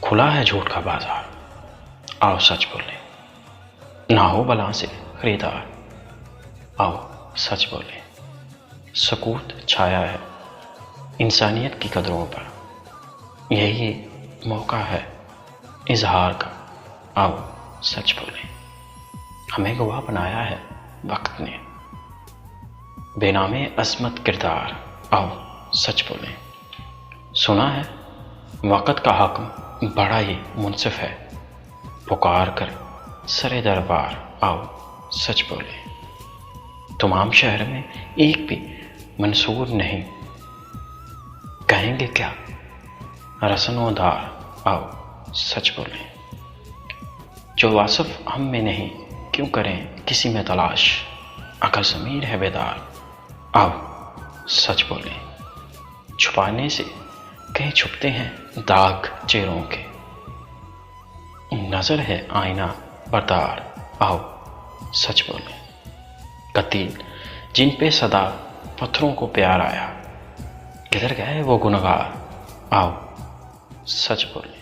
खुला है झूठ का बाजार, आओ सच बोले। ना हो बला से खरीदार, आओ सच बोले। सकूत छाया है इंसानियत की कदरों पर, यही मौका है इजहार का, आओ सच बोले। हमें गवाह बनाया है वक्त ने, बेनामे अस्मत किरदार, आओ सच बोले। सुना है वक़्त का हाकिम बड़ा ही मुनसिफ है, पुकार कर सरे दरबार, आओ सच बोले। तमाम शहर में एक भी मंसूर नहीं, कहेंगे क्या रसनोदार, आओ सच बोले। जो वासिफ हम में नहीं, क्यों करें किसी में तलाश, अगर ज़मीर है बेदार, आओ सच बोले। छुपाने से कहीं छुपते हैं दाग चेहरों के, नज़र है आईना बरदार, आओ सच बोले। कतील जिन पे सदा पत्थरों को प्यार आया, किधर गए वो गुनहगार, आओ सच बोले।